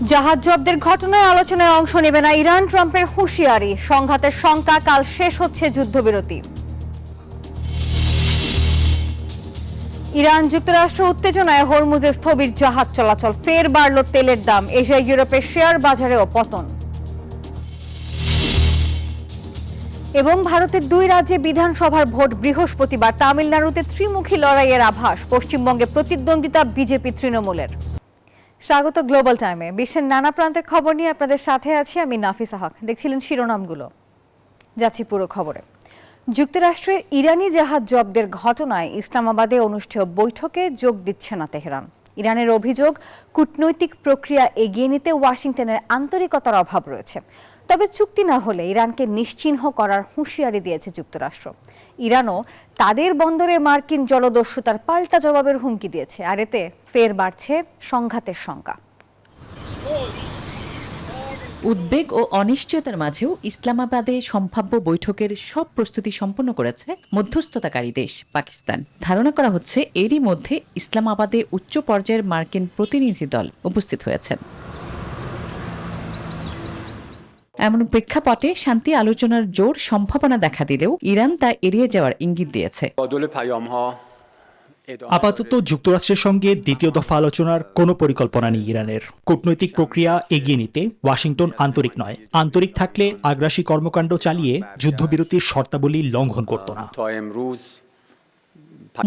জাহাজ জব্দের ঘটনায় আলোচনায় অংশ নেবে না ইরান, ট্রাম্পের হুঁশিয়ারি। সংঘাতের শঙ্কা, কাল শেষ হচ্ছে যুদ্ধবিরতি। ইরান যুক্তরাষ্ট্র উত্তেজনায় হরমুজে স্থবির জাহাজ চলাচল, ফের বাড়ল তেলের দাম। এশিয়া ইউরোপের শেয়ার বাজারেও পতন। এবং ভারতের দুই রাজ্যে বিধানসভার ভোট বৃহস্পতিবার। তামিলনাড়ুতে ত্রিমুখী লড়াইয়ের আভাস, পশ্চিমবঙ্গে প্রতিদ্বন্দ্বিতা বিজেপি তৃণমূলের। স্বাগত গ্লোবাল টাইমে। বিশ্বের নানা প্রান্তের খবর নিয়ে আপনাদের সাথে আছি আমি নাফিসা হক। দেখছিলেন শিরোনামগুলো, যাচ্ছি পুরো খবরে। যুক্তরাষ্ট্রের ইরানি জাহাজ জব্দের ঘটনায় ইসলামাবাদে অনুষ্ঠেয় বৈঠকে যোগ দিচ্ছে না তেহরান। ইরানের অভিযোগ, কূটনৈতিক প্রক্রিয়া এগিয়ে নিতে ওয়াশিংটনের আন্তরিকতার অভাব রয়েছে। তবে চুক্তি না হলে ইরানকে নিশ্চিহ্ন করার হুঁশিয়ারি দিয়েছে যুক্তরাষ্ট্র। ইরানও তাদের বন্দরে মার্কিন জলদস্যুতার পাল্টা জবাবের হুমকি দিয়েছে। আর এতে ফের বাড়ছে সংঘাতের শঙ্কা। উদ্বেগ ও অনিশ্চয়তার মাঝেও ইসলামাবাদে সম্ভাব্য বৈঠকের সব প্রস্তুতি সম্পন্ন করেছে মধ্যস্থতাকারী দেশ পাকিস্তান। ধারণা করা হচ্ছে এরই মধ্যে ইসলামাবাদে উচ্চ পর্যায়ের মার্কিন প্রতিনিধি দল উপস্থিত হয়েছেন। এমন প্রেক্ষাপটে শান্তি আলোচনার জোর সম্ভাবনা দেখা দিলেও ইরান তা এড়িয়ে যাওয়ার ইঙ্গিত দিয়েছে। আপাতত যুক্তরাষ্ট্রের সঙ্গে দ্বিতীয় দফা আলোচনার কোনো পরিকল্পনা নেই ইরানের। কূটনৈতিক প্রক্রিয়া এগিয়ে নিতে ওয়াশিংটন আন্তরিক নয়। আন্তরিক থাকলে আগ্রাসী কর্মকাণ্ড চালিয়ে যুদ্ধবিরতির শর্তাবলী লঙ্ঘন করত না।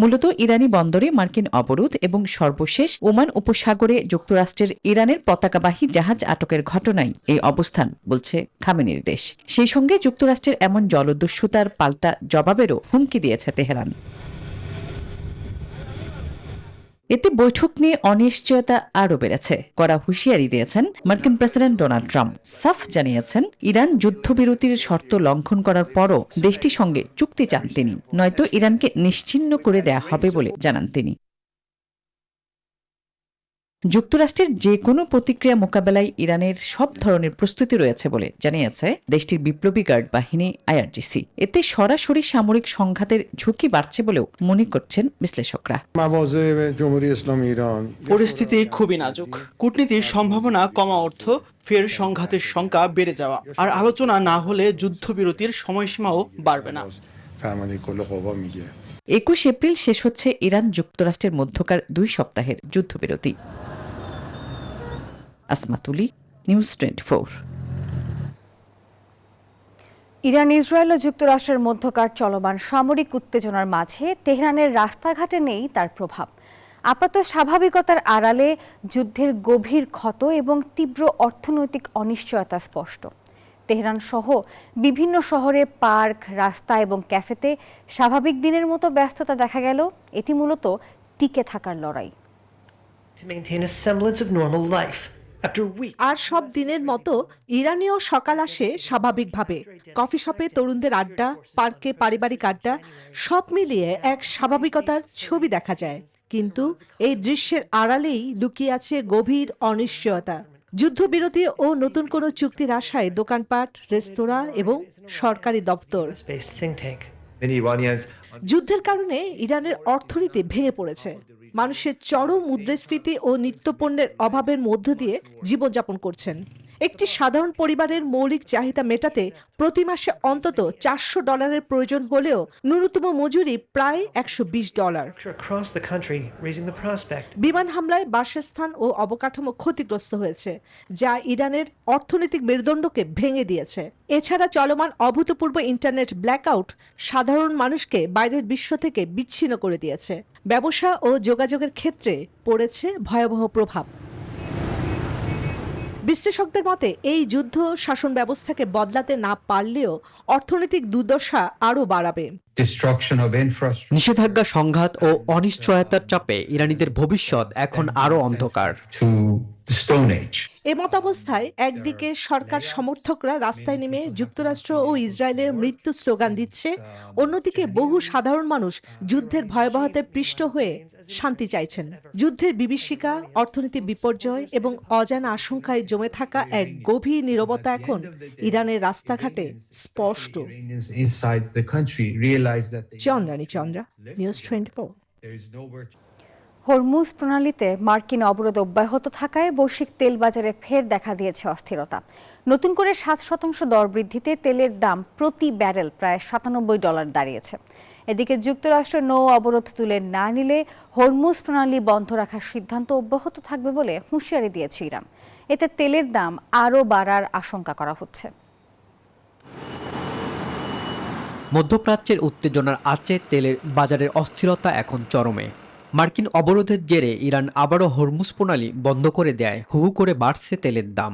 মূলত ইরানি বন্দরে মার্কিন অবরোধ এবং সর্বশেষ ওমান উপসাগরে যুক্তরাষ্ট্রের ইরানের পতাকাবাহী জাহাজ আটকের ঘটনাই এই অবস্থান, বলছে খামেনির দেশ। সেই সঙ্গে যুক্তরাষ্ট্রের এমন জলদস্যুতার পাল্টা জবাবেরও হুমকি দিয়েছে তেহরান। এতে বৈঠক নিয়ে অনিশ্চয়তা আরও বেড়েছে। কড়া হুঁশিয়ারি দিয়েছেন মার্কিন প্রেসিডেন্ট ডোনাল্ড ট্রাম্প। সাফ জানিয়েছেন, ইরান যুদ্ধবিরতির শর্ত লঙ্ঘন করার পরও দেশটির সঙ্গে চুক্তি চান তিনি, নয়তো ইরানকে নিশ্চিহ্ন করে দেয়া হবে বলে জানান তিনি। যুক্তরাষ্ট্রের যে কোনো প্রতিক্রিয়া মোকাবেলায় ইরানের সব ধরনের প্রস্তুতি রয়েছে বলে জানিয়েছে দেশটির বিপ্লবী গার্ড বাহিনী আইআরজিসি। এতে সরাসরি সামরিক সংঘাতের ঝুঁকি বাড়ছে বলেও মনে করছেন বিশ্লেষকরা। পরিস্থিতি খুবই নাজুক। কূটনীতির সম্ভাবনা কমা অর্থ ফের সংঘাতের শঙ্কা বেড়ে যাওয়া, আর আলোচনা না হলে যুদ্ধবিরতির সময়সীমাও বাড়বে না। 21 এপ্রিল শেষ হচ্ছে ইরান যুক্তরাষ্ট্রের মধ্যকার 2 সপ্তাহের যুদ্ধবিরতি। আসমাতুলি, নিউজ 24। ইরান, ইসরায়েল ও যুক্তরাষ্ট্রের মধ্যকার চলমান সামরিক উত্তেজনার মাঝে তেহরানের রাস্তাঘাটে নেই তার প্রভাব। আপাতত স্বাভাবিকতার আড়ালে যুদ্ধের গভীর ক্ষত এবং তীব্র অর্থনৈতিক অনিশ্চয়তা স্পষ্ট। তেহরান সহ বিভিন্ন শহরে পার্ক, রাস্তা এবং ক্যাফেতে স্বাভাবিক দিনের মতো ব্যস্ততা দেখা গেল। এটি মূলত টিকে থাকার লড়াই। আর সব দিনের মতো ইরানীয় সকাল আসে স্বাভাবিকভাবে। কফি শপে তরুণদের আড্ডা, পার্কে পারিবারিক আড্ডা, সব মিলিয়ে এক স্বাভাবিকতার ছবি দেখা যায়। কিন্তু এই দৃশ্যের আড়ালেই লুকিয়ে আছে গভীর অনিশ্চয়তা। যুদ্ধবিরতি ও নতুন কোনো চুক্তির আশায় দোকানপাট, রেস্তোরাঁ এবং সরকারি দপ্তর। যুদ্ধের কারণে ইরানের অর্থনীতি ভেঙে পড়েছে। মানুষের চরম মুদ্রাস্ফীতি ও নিত্যপণ্যের অভাবের মধ্য দিয়ে জীবনযাপন করছেন। একটি সাধারণ পরিবারের মৌলিক চাহিদা মেটাতে প্রতি মাসে অন্তত $400 প্রয়োজন হলেও ন্যূনতম মজুরি প্রায় $120। বিমান হামলায় বাসস্থান ও অবকাঠামো ক্ষতিগ্রস্ত হয়েছে, যা ইরানের অর্থনৈতিক মেরুদণ্ডকে ভেঙে দিয়েছে। এছাড়া চলমান অভূতপূর্ব ইন্টারনেট ব্ল্যাকআউট সাধারণ মানুষকে বাইরের বিশ্ব থেকে বিচ্ছিন্ন করে দিয়েছে। ব্যবসা ও যোগাযোগের ক্ষেত্রে পড়েছে ভয়াবহ প্রভাব। বিশ্লেষকদের মতে এই যুদ্ধ শাসন ব্যবস্থাকে বদলাতে না পারলেও অর্থনৈতিক দুর্দশা আরও বাড়াবে। নিষেধাজ্ঞা, সংঘাত ও অনিশ্চয়তার চাপে ইরানিদের ভবিষ্যৎ এখন আরো অন্ধকার। এমতাবস্থায় একদিকে সরকার সমর্থকরা রাস্তায় নেমে যুক্তরাষ্ট্র ও ইসরায়েলের মৃত্যু স্লোগান দিচ্ছে, অন্যদিকে বহু সাধারণ মানুষ যুদ্ধের ভয়াবহতায় পিষ্ট হয়ে শান্তি চাইছেন। যুদ্ধের বিভীষিকা, অর্থনৈতিক বিপর্যয় এবং অজানা আশঙ্কায় জমে থাকা এক গভীর নীরবতা এখন ইরানের রাস্তাঘাটে স্পষ্ট। চন্দ্রা, নিউজ 24। হরমুজ প্রণালীতে মার্কিন অবরোধ অব্যাহত থাকায় বৈশ্বিক তেল বাজারে ফের দেখা দিয়েছে অস্থিরতা। নতুন করে 7% দর বৃদ্ধিতে তেলের দাম প্রতি ব্যারেল প্রায় $97 দাঁড়িয়েছে। এদিকে যুক্তরাষ্ট্র নৌ অবরোধ তুলে না নিলে হরমুজ প্রণালী বন্ধ রাখার সিদ্ধান্ত অব্যাহত থাকবে বলে হুঁশিয়ারি দিয়েছে ইরান। এতে তেলের দাম আরও বাড়ার আশঙ্কা করা হচ্ছে। মধ্যপ্রাচ্যের উত্তেজনার আঁচে তেলের বাজারের অস্থিরতা এখন চরমে। মার্কিন অবরোধের জেরে ইরান আবারও হরমুজ প্রণালী বন্ধ করে দেয়, হু হু করে বাড়ছে তেলের দাম।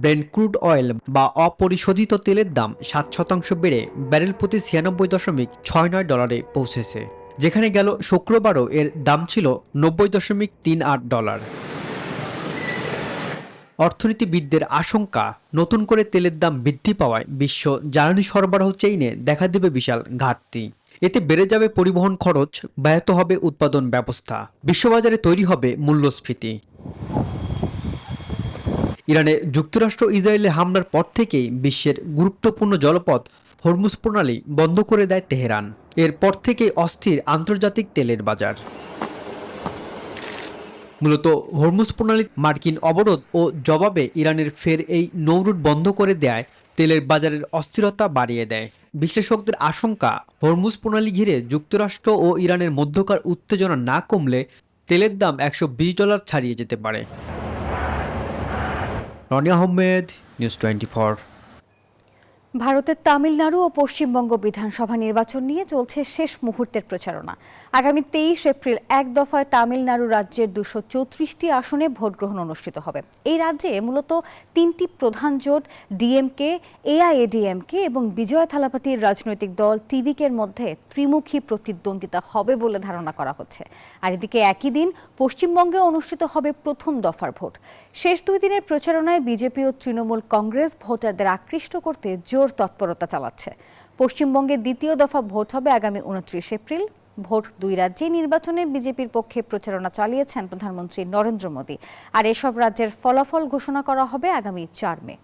ব্রেন্ট ক্রুড অয়েল বা অপরিশোধিত তেলের দাম 7% বেড়ে ব্যারেল প্রতি $96.69 পৌঁছেছে, যেখানে গেল শুক্রবারও এর দাম ছিল $90.38। অর্থনীতিবিদদের আশঙ্কা, নতুন করে তেলের দাম বৃদ্ধি পাওয়ায় বিশ্ব জ্বালানি সরবরাহ চেইনে দেখা দেবে বিশাল ঘাটতি। এতে বেড়ে যাবে পরিবহন খরচ, ব্যাহত হবে উৎপাদন ব্যবস্থা, বিশ্ববাজারে তৈরি হবে মূল্যস্ফীতি। ইরানে যুক্তরাষ্ট্র ইসরায়েলের হামলার পর থেকেই বিশ্বের গুরুত্বপূর্ণ জলপথ হরমুজ প্রণালী বন্ধ করে দেয় তেহরান। এরপর থেকেই অস্থির আন্তর্জাতিক তেলের বাজার। মূলত হরমুজ প্রণালীর মার্কিন অবরোধ ও জবাবে ইরানের ফের এই নৌরুট বন্ধ করে দেয় তেলের বাজারের অস্থিরতা বাড়িয়ে দেয়। বিশ্লেষকদের আশঙ্কা, হরমুজ প্রণালী ঘিরে যুক্তরাষ্ট্র ও ইরানের মধ্যকার উত্তেজনা না কমলে তেলের দাম $120 ছাড়িয়ে যেতে পারে। রনি আহমেদ, নিউজ 24। ভারতের তামিলনাড়ু ও পশ্চিমবঙ্গ বিধানসভা নির্বাচন নিয়ে চলছে শেষ মুহূর্তের প্রচারণা। আগামী 23 এপ্রিল এক দফায় তামিলনাড়ু রাজ্যের 234টি আসনে ভোট গ্রহণ অনুষ্ঠিত হবে। এই রাজ্যে মূলত 3টি প্রধান জোট ডিএমকে, এআইএডিএমকে এবং বিজয় থালাপাতির রাজনৈতিক দল টিভিকের মধ্যে ত্রিমুখী প্রতিদ্বন্দ্বিতা হবে বলে ধারণা করা হচ্ছে। আর এদিকে একই দিন পশ্চিমবঙ্গে অনুষ্ঠিত হবে প্রথম দফার ভোট। শেষ 2 দিনের প্রচারণায় বিজেপি ও তৃণমূল কংগ্রেস ভোটারদের আকৃষ্ট করতে জোর তৎপরতা চালাচ্ছে। পশ্চিমবঙ্গে দ্বিতীয় দফা ভোট হবে আগামী 29 এপ্রিল। ভোট 2 রাজ্যে নির্বাচনে বিজেপির পক্ষে প্রচারণা চালিয়েছেন প্রধানমন্ত্রী নরেন্দ্র মোদী। আর এসব রাজ্যের ফলাফল ঘোষণা করা হবে আগামী 4 মে।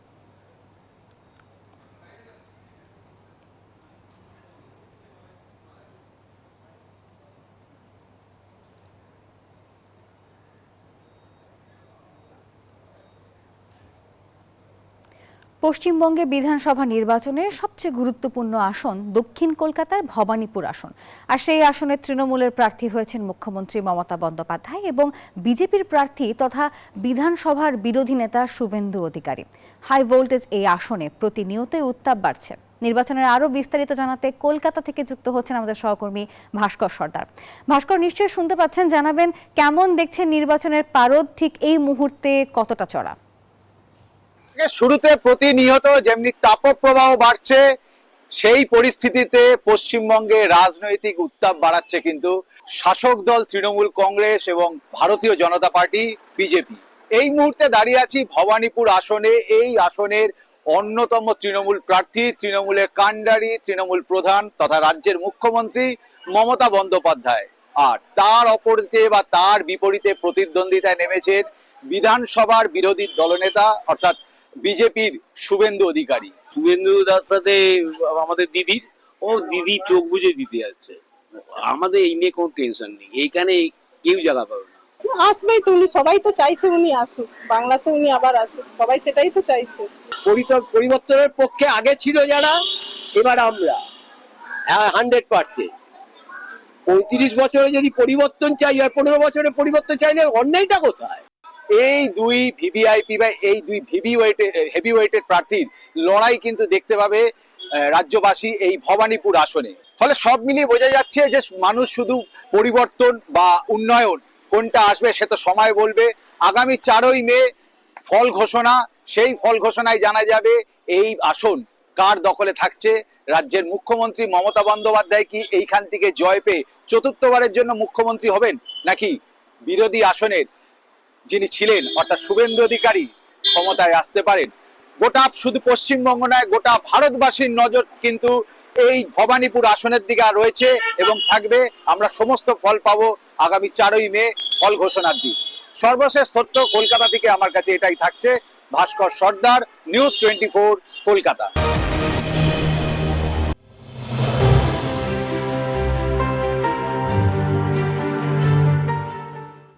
পশ্চিমবঙ্গে বিধানসভা নির্বাচনের সবচেয়ে গুরুত্বপূর্ণ আসন দক্ষিণ কলকাতার ভবানীপুর আসন। আর সেই আসনে তৃণমূলের প্রার্থী হয়েছেন মুখ্যমন্ত্রী মমতা বন্দ্যোপাধ্যায় এবং বিজেপির প্রার্থী তথা বিধানসভার বিরোধী নেতা শুভেন্দু অধিকারী। হাই ভোল্টেজ এই আসনে প্রতিনিয়তই উত্তাপ বাড়ছে। নির্বাচনের আরও বিস্তারিত জানাতে কলকাতা থেকে যুক্ত হচ্ছেন আমাদের সহকর্মী ভাস্কর সর্দার। ভাস্কর, নিশ্চয়ই শুনতে পাচ্ছেন, জানাবেন কেমন দেখছেন নির্বাচনের পারদ ঠিক এই মুহূর্তে কতটা চড়া? শুরুতে প্রতিনিয়ত যেমনি তাপপ্রবাহ বাড়ছে, সেই পরিস্থিতিতে পশ্চিমবঙ্গে রাজনৈতিক উত্তাপ বাড়াচ্ছে কিন্তু শাসক দল তৃণমূল কংগ্রেস এবং ভারতীয় জনতা পার্টি বিজেপি। এই মুহূর্তে দাঁড়িয়ে আছি ভবানীপুর আসনে। এই আসনের অন্যতম তৃণমূল প্রার্থী, তৃণমূলের কাণ্ডারি, তৃণমূল প্রধান তথা রাজ্যের মুখ্যমন্ত্রী মমতা বন্দ্যোপাধ্যায়। আর তার অপরতে বা তার বিপরীতে প্রতিদ্বন্দ্বিতায় নেমেছেন বিধানসভার বিরোধী দলনেতা অর্থাৎ বিজেপির শুভেন্দু অধিকারী। শুভেন্দু দার সাথে আমাদের দিদি চোখ বুঝে দিতে যাচ্ছে। আমাদের এই নিয়ে কোনো টেনশন নেই, এইখানে কেউ জায়গা পাবে না। আসবেই তো, উনি সবাই তো চাইছে উনি আসুক, বাংলাতে উনি আবার আসুক, সবাই সেটাই তো চাইছে। পরিবর্তনের পক্ষে আগে ছিল যারা, এবার আমরা 100%। 35 বছরে যদি পরিবর্তন চাই আর 15 বছরে পরিবর্তন চাইলে অন্যায়টা কোথায়? এই দুই ভিভিআইপি বা এই দুই হেভিওয়েটের প্রার্থীর লড়াই কিন্তু দেখতে পাবে রাজ্যবাসী এই ভবানীপুর আসনে। ফলে সব মিলিয়ে বোঝা যাচ্ছে যে মানুষ শুধু পরিবর্তন বা উন্নয়ন কোনটা আসবে সে তো সময় বলবে। আগামী 4ই মে ফল ঘোষণা, সেই ফল ঘোষণায় জানা যাবে এই আসন কার দখলে থাকছে। রাজ্যের মুখ্যমন্ত্রী মমতা বন্দ্যোপাধ্যায় কি এইখান থেকে জয় পেয়ে চতুর্থবারের জন্য মুখ্যমন্ত্রী হবেন, নাকি বিরোধী আসনের যিনি ছিলেন অর্থাৎ শুভেন্দু অধিকারী ক্ষমতায় আসতে পারেন? গোটা শুধু পশ্চিমবঙ্গ নয়, গোটা ভারতবাসীর নজর কিন্তু এই ভবানীপুর আসনের দিকে রয়েছে এবং থাকবে। আমরা সমস্ত ফল পাবো আগামী 4ই মে ফল ঘোষণার দিন। সর্বশেষ তথ্য কলকাতা থেকে আমার কাছে এটাই থাকছে। ভাস্কর সর্দার, নিউজ 24, কলকাতা।